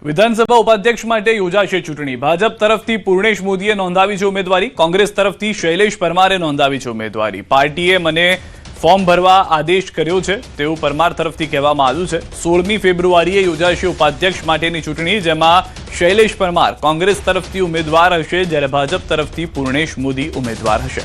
વિધાનસભા ઉપાધ્યક્ષ માટે યોજાશે ચૂંટણી। ભાજપ તરફથી પૂર્ણેશ મોદીએ નોંધાવી છે ઉમેદવારી। કોંગ્રેસ તરફથી શૈલેષ પરમારે નોંધાવી છે ઉમેદવારી। પાર્ટીએ મને ફોર્મ ભરવા આદેશ કર્યો છે તેવું પરમાર તરફથી કહેવામાં આવ્યું છે। 16મી ફેબ્રુઆરીએ યોજાશે ઉપાધ્યક્ષ માટેની ચૂંટણી, જેમાં શૈલેષ પરમાર કોંગ્રેસ તરફથી ઉમેદવાર હશે, જ્યારે ભાજપ તરફથી પૂર્ણેશ મોદી ઉમેદવાર હશે।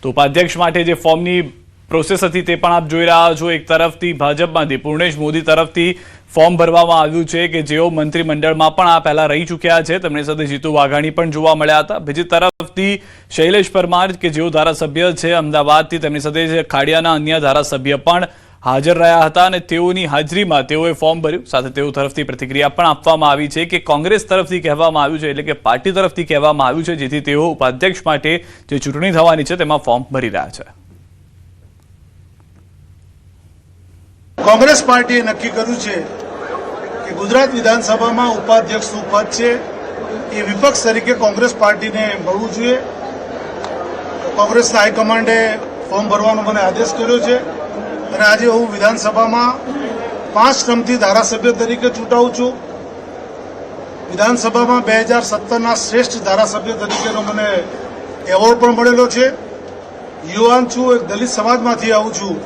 તો ઉપાધ્યક્ષ માટે જે ફોર્મની પ્રોસેસ હતી તે પણ આપ જોઈ રહ્યા છો। એક તરફથી ભાજપમાંથી પૂર્ણેશ મોદી તરફથી ફોર્મ ભરવામાં આવ્યું છે કે જેઓ મંત્રીમંડળમાં પણ આ પહેલા રહી ચૂક્યા છે, તેમની સાથે જીતુ વાઘાણી પણ જોવા મળ્યા હતા। બીજી તરફથી શૈલેષ પરમાર કે જેઓ ધારાસભ્ય છે અમદાવાદથી, તેમની સાથે ખાડિયાના અન્ય ધારાસભ્ય પણ હાજર રહ્યા હતા અને તેઓની હાજરીમાં તેઓએ ફોર્મ ભર્યું। સાથે તેઓ તરફથી પ્રતિક્રિયા પણ આપવામાં આવી છે કે કોંગ્રેસ તરફથી કહેવામાં આવ્યું છે, એટલે કે પાર્ટી તરફથી કહેવામાં આવ્યું છે, જેથી તેઓ ઉપાધ્યક્ષ માટે જે ચૂંટણી થવાની છે તેમાં ફોર્મ ભરી રહ્યા છે। કોંગ્રેસ પાર્ટીએ નક્કી કર્યું છે કે ગુજરાત વિધાનસભામાં ઉપાધ્યક્ષનું પદ છે એ વિપક્ષ તરીકે કોંગ્રેસ પાર્ટીને મળવું જોઈએ। કોંગ્રેસના હાઈકમાન્ડે ફોર્મ ભરવાનો મને આદેશ કર્યો છે અને આજે હું વિધાનસભામાં 5 ટર્મથી ધારાસભ્ય તરીકે ચૂંટાઉં છું। વિધાનસભામાં 2017ના શ્રેષ્ઠ ધારાસભ્ય તરીકેનો મને એવોર્ડ પણ મળેલો છે। યુવાન છું, એક દલિત સમાજમાંથી આવું છું,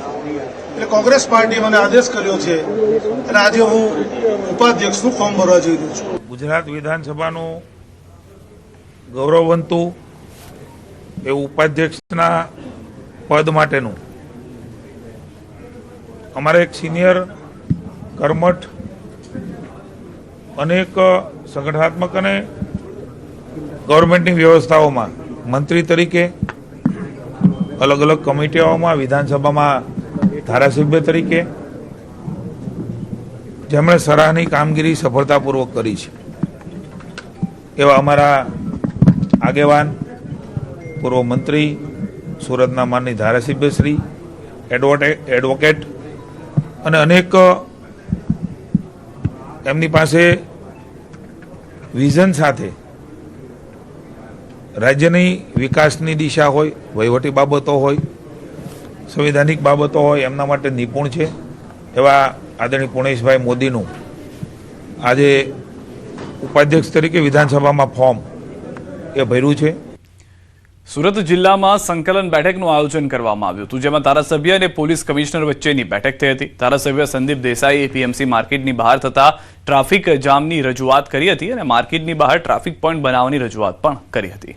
એટલે કોંગ્રેસ પાર્ટીએ મને આદેશ કર્યો છે અને આજે હું ઉપાધ્યક્ષનું ફોર્મ ભરવા જઈ રહ્યો છું। ગુજરાત વિધાનસભાનું ગૌરવવંતું એ ઉપાધ્યક્ષના પદ માટેનું અમારા એક સિનિયર કર્મઠ અનેક સંગઠનાત્મક અને ગવર્મેન્ટની વ્યવસ્થાઓમાં મંત્રી તરીકે, અલગ અલગ કમિટીઓમાં, વિધાનસભામાં ધારાસભ્ય તરીકે જેમણે સરાહની કામગીરી સફળતાપૂર્વક કરી છે એવા અમારા આગેવાન, પૂર્વ મંત્રી, સુરતના માનની ધારાસભ્ય શ્રી, એડવોકેટ અને અનેક એમની પાસે વિઝન સાથે રાજ્યની વિકાસની દિશા હોય, વહીવટી બાબતો હોય, સંવિધાનિક બાબતો હોય, એમના માટે નિપુણ છે એવા આદરણીય પૂર્ણેશભાઈ મોદીનું આજે ઉપાધ્યક્ષ તરીકે વિધાનસભામાં ફોર્મ એ ભર્યું છે। સુરત જિલ્લામાં સંકલન બેઠકનું આયોજન કરવામાં આવ્યું હતું, જેમાં ધારાસભ્ય અને પોલીસ કમિશનર વચ્ચેની બેઠક થઈ હતી। ધારાસભ્ય સંદીપ દેસાઈએ એપીએમસી માર્કેટની બહાર થતા ટ્રાફિક જામની રજૂઆત કરી હતી અને માર્કેટની બહાર ટ્રાફિક પોઈન્ટ બનાવવાની રજૂઆત પણ કરી હતી।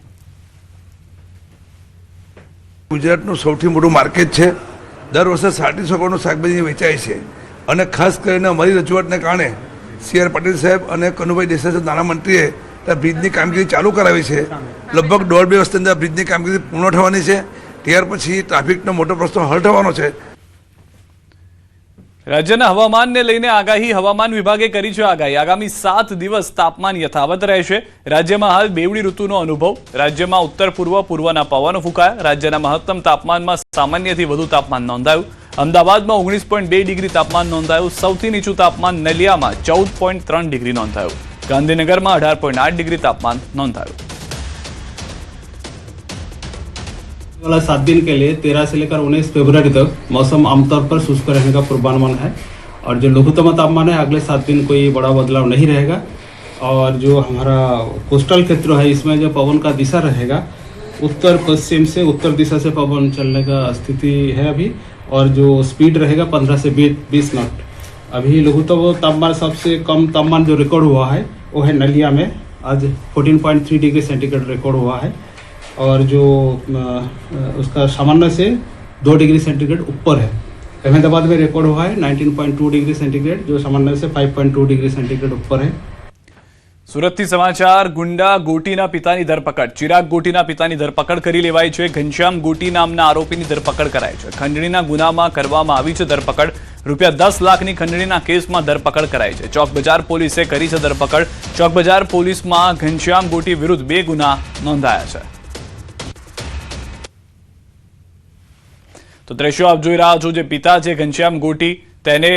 ગુજરાતનું સૌથી મોટું માર્કેટ છે। દર વર્ષે 350 કરોડનું શાકભાજી વેચાય છે અને ખાસ કરીને અમારી રજૂઆતને કારણે CR પાટીલ સાહેબ અને કનુભાઈ દેસાઈ નાણામંત્રીએ ત્યાં બ્રિજની કામગીરી ચાલુ કરાવી છે। લગભગ 1.5-2 વર્ષની અંદર બ્રિજની કામગીરી પૂર્ણ થવાની છે। ત્યાર પછી ટ્રાફિકનો મોટો પ્રશ્ન હલ થવાનો છે। રાજ્યના હવામાનને લઈને આગાહી હવામાન વિભાગે કરી છે આગાહી। આગામી 7 દિવસ તાપમાન યથાવત રહેશે। રાજ્યમાં હાલ બેવડી ઋતુનો અનુભવ। રાજ્યમાં ઉત્તર પૂર્વના પવનો ફૂંકાયા। રાજ્યના મહત્તમ તાપમાનમાં સામાન્યથી વધુ તાપમાન નોંધાયું। અમદાવાદમાં 19.2 ડિગ્રી તાપમાન નોંધાયું। સૌથી નીચું તાપમાન નલિયામાં 14.3 ડિગ્રી નોંધાયું। ગાંધીનગરમાં 18.8 डिग्री तापमान नोंधाया। वाला 7 दिन के लिए 13 से लेकर 19 फरवरी तक मौसम आमतौर पर शुष्क रहने का पूर्वानुमान है और जो लघुत्तम तापमान है अगले 7 दिन कोई बड़ा बदलाव नहीं रहेगा। और जो हमारा कोस्टल क्षेत्र है इसमें जो पवन का दिशा रहेगा उत्तर पश्चिम से उत्तर दिशा से पवन चलने का स्थिति है अभी, और जो स्पीड रहेगा 15 से 20 नॉट। अभी लघुत्तम तापमान सबसे कम तापमान जो रिकॉर्ड हुआ है वो है नलिया में, आज 14.3 डिग्री सेंटीग्रेड रिकॉर्ड हुआ है और जो उसका सामान्य से 2 डिग्री सेंटीग्रेड ऊपर है। अहमदाबाद में रिकॉर्ड हुआ है 19.2 डिग्री सेंटीग्रेड, जो सामान्य से 5.2 डिग्री सेंटीग्रेड ऊपर है। સુરતથી સમાચાર। ગુંડા ગોટીના પિતાની ધરપકડ। ચિરાગ ગોટીના પિતાની ધરપકડ કરી લેવાઈ છે। ઘનશ્યામ ગોટી નામના આરોપીની ધરપકડ કરાઈ છે। ખંડણીના ગુનામાં કરવામાં આવી છે ધરપકડ। ₹10 લાખની ખંડણીના કેસમાં ધરપકડ કરાઈ છે। ચોક બજાર પોલીસે કરી છે ધરપકડ। ચોક બજાર પોલીસમાં ઘનશ્યામ ગોટી વિરુદ્ધ 2 ગુના નોંધાયા છે। તો દ્રશ્યો આપ જોઈ રહ્યા છો, જે પિતા છે ઘનશ્યામ ગોટી તેને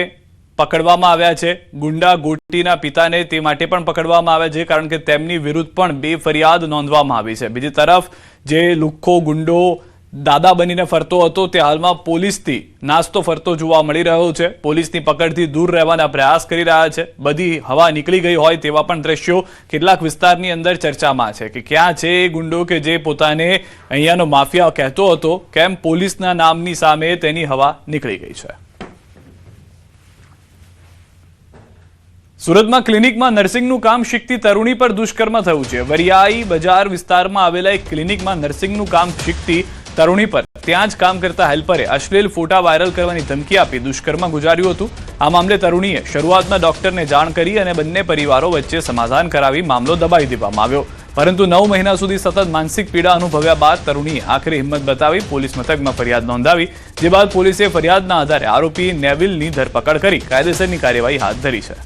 પકડવામાં આવ્યા છે। ગુંડા ગોટીના પિતાને તે માટે પણ પકડવામાં આવ્યા છે કારણ કે તેમની વિરુદ્ધ પણ 2 ફરિયાદ નોંધવામાં આવી છે। બીજી તરફ જે લુખ્ખો ગુંડો દાદા બનીને ફરતો હતો તે હાલમાં પોલીસથી નાસ્તો ફરતો જોવા મળી રહ્યો છે. પોલીસની પકડથી દૂર રહેવાના પ્રયાસ કરી રહ્યા છે. બધી હવા નીકળી ગઈ હોય તેવા પણ દ્રશ્યો કેટલાક વિસ્તારની અંદર ચર્ચામાં છે કે ક્યાં છે એ ગુંડો કે જે પોતાને અહીંયાનો માફિયા કહેતો હતો, કેમ પોલીસના નામની સામે તેની હવા નીકળી ગઈ છે. સુરતમાં ક્લિનિકમાં નર્સિંગનું કામ શીખતી તરુણી પર દુષ્કર્મ થયું છે. વરિયાઈ બજાર વિસ્તારમાં આવેલા એક ક્લિનિકમાં નર્સિંગનું કામ શીખતી તરુણી પર ત્યાં જ કામ કરતા હેલ્પરે અશ્લીલ ફોટા વાયરલ કરવાની ધમકી આપી દુષ્કર્મ ગુજાર્યું હતું. આ મામલે તરુણીએ શરૂઆતમાં ડોક્ટરને જાણ કરી અને બંને પરિવારો વચ્ચે સમાધાન કરાવી મામલો દબાવી દેવામાં આવ્યો. પરંતુ 9 મહિના સુધી સતત માનસિક પીડા અનુભવ્યા બાદ તરુણીએ આખરે હિંમત બતાવી પોલીસ મથકમાં ફરિયાદ નોંધાવી, જે બાદ પોલીસે ફરિયાદના આધારે આરોપી નેવિલની ધરપકડ કરી કાયદેસરની કાર્યવાહી હાથ ધરી છે.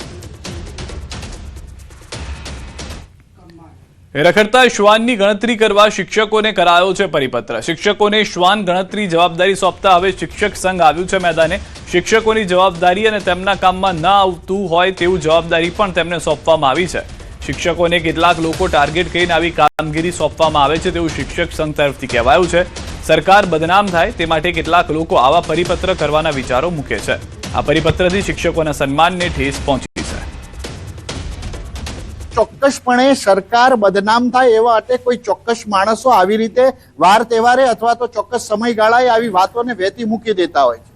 રખડતા શ્વાનની ગણતરી કરવા શિક્ષકોને કરાયો છે પરિપત્ર. શિક્ષકોને શ્વાન ગણતરી જવાબદારી સોંપતા હવે શિક્ષક સંઘ આવ્યું છે મેદાને. શિક્ષકોની જવાબદારી અને તેમના કામમાં ન આવતું હોય તેવું જવાબદારી પણ તેમને સોંપવામાં આવી છે. શિક્ષકોને કેટલાક લોકો ટાર્ગેટ કરીને આવી કામગીરી સોંપવામાં આવે છે તેવું શિક્ષક સંઘ તરફથી કહેવાયું છે. સરકાર બદનામ થાય તે માટે કેટલાક લોકો આવા પરિપત્ર કરવાના વિચારો મૂકે છે. આ પરિપત્રથી શિક્ષકોના સન્માનને ઠેસ પહોંચી છે. ચોક્કસપણે સરકાર બદનામ થાય એવા માટે કોઈ ચોક્કસ માણસો આવી રીતે વાર તહેવારે અથવા તો ચોક્કસ સમયગાળાએ આવી વાતોને વહેતી મૂકી દેતા હોય છે.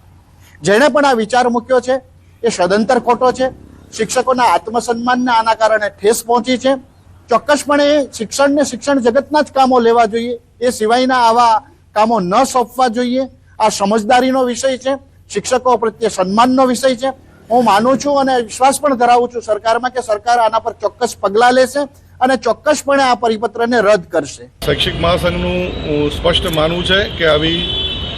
જેણે પણ આ વિચાર મૂક્યો છે એ સદંતર ખોટો છે. શિક્ષકોના આત્મસન્માનને આના કારણે ઠેસ પહોંચી છે. ચોક્કસપણે શિક્ષણને શિક્ષણ જગતના જ કામો લેવા જોઈએ, એ સિવાયના આવા કામો ન સોંપવા જોઈએ. આ સમજદારીનો વિષય છે, શિક્ષકો પ્રત્યે સન્માનનો વિષય છે. હું માનું છું અને વિશ્વાસ પણ ધરાવું છું સરકારમાં કે સરકાર આના પર ચોક્કસ પગલાં લેશે અને ચોક્કસપણે આ પરિપત્રને રદ કરશે. શૈક્ષિક મહાસંઘનું સ્પષ્ટ માનવું છે કે આવી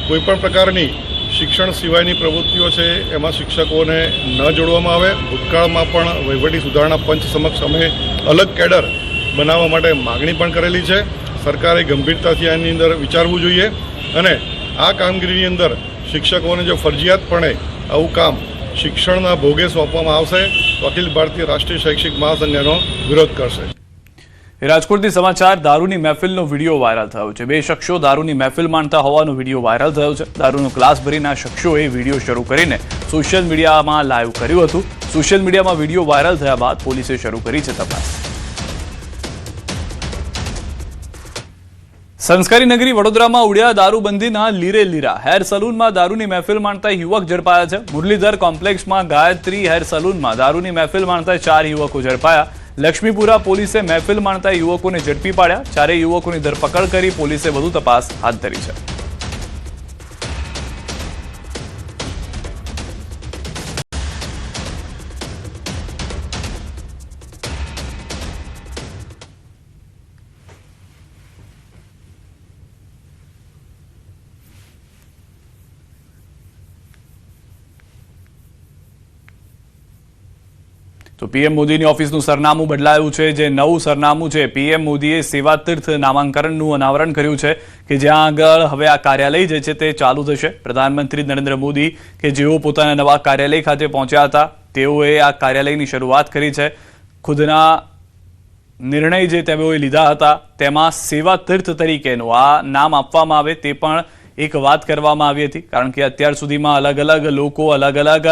કોઈ પણ પ્રકારની શિક્ષણ સિવાયની પ્રવૃત્તિઓ છે એમાં શિક્ષકોને ન જોડવામાં આવે. ભૂતકાળમાં પણ વહીવટી સુધારણા પંચ સમક્ષ અમે અલગ કેડર બનાવવા માટે માગણી પણ કરેલી છે. સરકારે ગંભીરતાથી આની અંદર વિચારવું જોઈએ અને આ કામગીરીની અંદર શિક્ષકોને જો ફરજિયાતપણે આવું કામ શિક્ષણના ભોગે સોંપવામાં આવશે તો અખિલ ભારતીય રાષ્ટ્રીય શૈક્ષિક મહાસંઘ એનો વિરોધ કરશે. રાજકોટથી સમાચાર. દારૂની મહેફિલનો વિડીયો વાયરલ થયો છે. 2 શખ્સો દારૂની મહેફિલ માણતા હોવાનો વિડીયો વાયરલ થયો છે. દારૂનો ગ્લાસ ભરીને આ શખ્સોએ વિડીયો શરૂ કરીને સોશિયલ મીડિયામાં લાઈવ કર્યું હતું. સોશિયલ મીડિયામાં વિડીયો વાયરલ થયા બાદ પોલીસે શરૂ કરી છે તપાસ. સંસ્કારી નગરી વડોદરામાં ઉડ્યા દારૂબંધીના લીરે લીરા. હેર સલૂનમાં દારૂની મહેફિલ માણતા યુવક ઝડપાયા છે. મુરલીધર કોમ્પ્લેક્સમાં ગાયત્રી હેર સલૂનમાં દારૂની મહેફિલ માણતા 4 યુવકો ઝડપાયા. લક્ષ્મીપુરા પોલીસે મહેફિલ માણતા યુવકોને ઝડપી પાડ્યા. 4 યુવકોની ધરપકડ કરી પોલીસે વધુ તપાસ હાથ ધરી છે. તો પીએમ મોદીની ઓફિસનું સરનામું બદલાયું છે. જે નવું સરનામું છે, પીએમ મોદીએ સેવા તીર્થ નામાંકરણનું અનાવરણ કર્યું છે કે જ્યાં આગળ હવે આ કાર્યાલય જે છે તે ચાલુ થશે. પ્રધાનમંત્રી નરેન્દ્ર મોદી કે જેઓ પોતાના નવા કાર્યાલય ખાતે પહોંચ્યા હતા તેઓએ આ કાર્યાલયની શરૂઆત કરી છે. ખુદના નિર્ણય જે તેઓએ લીધા હતા તેમાં સેવા તીર્થ તરીકેનું આ નામ આપવામાં આવે તે પણ એક વાત કરવામાં આવી હતી. કારણ કે અત્યાર સુધીમાં અલગ અલગ લોકો, અલગ અલગ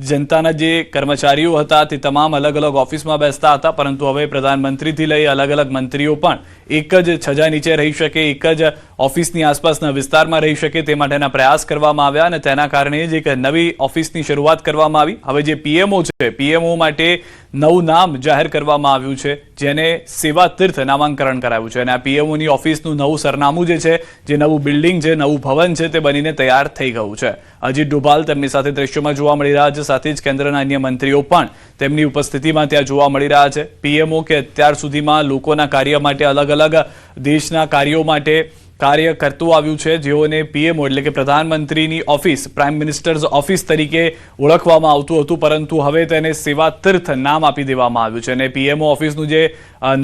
જનતાના જે કર્મચારીઓ હતા તે તમામ અલગ અલગ ઓફિસમાં બેસતા હતા, પરંતુ હવે પ્રધાનમંત્રીથી લઈ અલગ અલગ મંત્રીઓ પણ એક જ છજા નીચે રહી શકે, એક જ ઓફિસની આસપાસના વિસ્તારમાં રહી શકે તે માટેના પ્રયાસ કરવામાં આવ્યા અને તેના કારણે જ એક નવી ઓફિસની શરૂઆત કરવામાં આવી. હવે જે પીએમઓ છે, પીએમઓ માટે નવું નામ જાહેર કરવામાં આવ્યું છે જેને સેવા તીર્થ નામાંકરણ કરાવ્યું છે અને આ પીએમઓની ઓફિસનું નવું સરનામું જે છે, જે નવું બિલ્ડિંગ છે, નવું ભવન છે તે બનીને તૈયાર થઈ ગયું છે. અજીત ડોભાલ તેમની સાથે દ્રશ્યોમાં જોવા મળી રહ્યા છે. સાથે જ કેન્દ્રના અન્ય મંત્રીઓ પણ તેમની ઉપસ્થિતિમાં ત્યાં જોવા મળી રહ્યા છે. પીએમઓ કે અત્યાર સુધીમાં લોકોના કાર્ય માટે, અલગ અલગ દેશના કાર્યો માટે કાર્ય કરતું આવ્યું છે, જેઓને પીએમઓ એટલે કે પ્રધાનમંત્રીની ઓફિસ, પ્રાઇમ મિનિસ્ટર્સ ઓફિસ તરીકે ઓળખવામાં આવતું હતું, પરંતુ હવે તેને સેવા તીર્થ નામ આપી દેવામાં આવ્યું છે અને પીએમઓ ઓફિસનું જે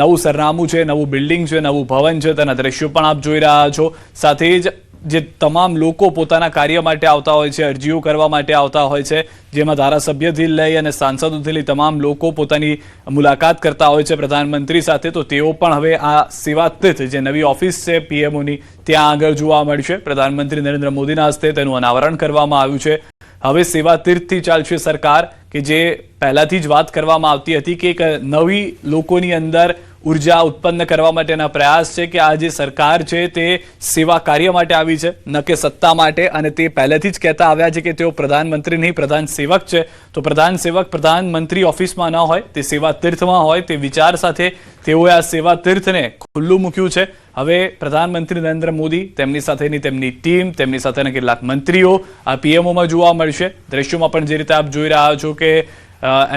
નવું સરનામું છે, નવું બિલ્ડિંગ છે, નવું ભવન છે તેના દ્રશ્યો પણ આપ જોઈ રહ્યા છો. સાથે જ જે તમામ લોકો પોતાના કાર્ય માટે આવતા હોય છે, અરજીઓ કરવા માટે આવતા હોય છે, જેમાં ધારાસભ્યથી લઈ અને સાંસદોથી લઈ તમામ લોકો પોતાની મુલાકાત કરતા હોય છે પ્રધાનમંત્રી સાથે, તો તેઓ પણ હવે આ સેવા તીર્થ જે નવી ઓફિસ છે પીએમઓની ત્યાં આગળ જોવા મળશે. પ્રધાનમંત્રી નરેન્દ્ર મોદીના હસ્તે તેનું અનાવરણ કરવામાં આવ્યું છે. હવે સેવા તીર્થથી ચાલશે સરકાર, કે જે પહેલાથી જ વાત કરવામાં આવતી હતી કે એક નવી લોકોની અંદર ઉર્જા ઉત્પન્ન કરવા માટેના પ્રયાસ છે કે આ જે સરકાર છે તે સેવા કાર્ય માટે આવી છે, ન કે સત્તા માટે. અને તે પહેલેથી જ કહેતા આવ્યા છે કે તેઓ પ્રધાનમંત્રી નહીં, પ્રધાન સેવક છે. તો પ્રધાન સેવક પ્રધાનમંત્રી ઓફિસમાં ન હોય, તે સેવા તીર્થમાં હોય, તે વિચાર સાથે તેઓએ આ સેવા તીર્થને ખુલ્લું મૂક્યું છે. હવે પ્રધાનમંત્રી નરેન્દ્ર મોદી, તેમની સાથેની તેમની ટીમ, તેમની સાથેના કેટલાક મંત્રીઓ આ પીએમઓમાં જોવા મળશે. દ્રશ્યોમાં પણ જે રીતે આપ જોઈ રહ્યા છો કે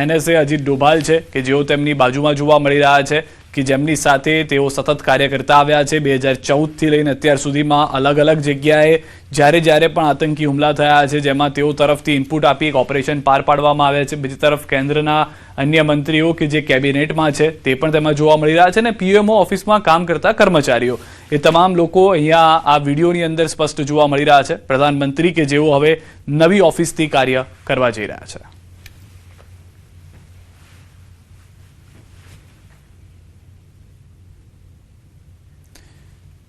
NSA અજીત ડોભાલ છે કે જેઓ તેમની બાજુમાં જોવા મળી રહ્યા છે, કે જેમની સાથે તેઓ સતત કાર્ય કરતા આવ્યા છે 2014થી લઈને અત્યાર સુધીમાં. અલગ અલગ જગ્યાએ જ્યારે પણ આતંકી હુમલા થયા છે જેમાં તેઓ તરફથી ઇનપુટ આપી એક ઓપરેશન પાર પાડવામાં આવ્યા છે. બીજી તરફ કેન્દ્રના અન્ય મંત્રીઓ કે જે કેબિનેટમાં છે તે પણ તેમાં જોવા મળી રહ્યા છે, અને પીએમઓ ઓફિસમાં કામ કરતા કર્મચારીઓ, એ તમામ લોકો અહીંયા આ વિડીયોની અંદર સ્પષ્ટ જોવા મળી રહ્યા છે. પ્રધાનમંત્રી કે જેઓ હવે નવી ઓફિસથી કાર્ય કરવા જઈ રહ્યા છે.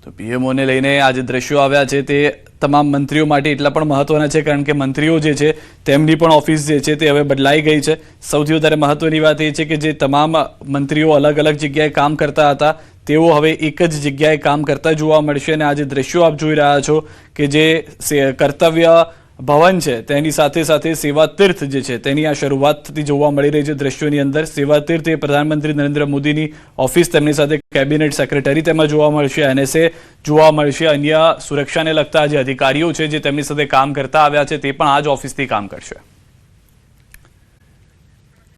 તો પીએમઓને લઈને આ જે દ્રશ્યો આવ્યા છે તે તમામ મંત્રીઓ માટે એટલા પણ મહત્વના છે કારણ કે મંત્રીઓ જે છે તેમની પણ ઓફિસ જે છે તે હવે બદલાઈ ગઈ છે. સૌથી વધારે મહત્વની વાત એ છે કે જે તમામ મંત્રીઓ અલગ અલગ જગ્યાએ કામ કરતા હતા તેઓ હવે એક જ જગ્યાએ કામ કરતા જોવા મળશે. અને આ જે દ્રશ્યો આપ જોઈ રહ્યા છો કે જે કર્તવ્ય ભવન છે તેની સાથે સાથે સેવા તીર્થ જે છે તેની આ શરૂઆત થતી જોવા મળી રહી છે દ્રશ્યોની અંદર. સેવા તીર્થ એ પ્રધાનમંત્રી નરેન્દ્ર મોદીની ઓફિસ, તેમની સાથે કેબિનેટ સેક્રેટરી તેમાં જોવા મળશે, NSA જોવા મળશે, અન્ય સુરક્ષાને લગતા જે અધિકારીઓ છે જે તેમની સાથે કામ કરતા આવ્યા છે તે પણ આ જ ઓફિસથી કામ કરશે.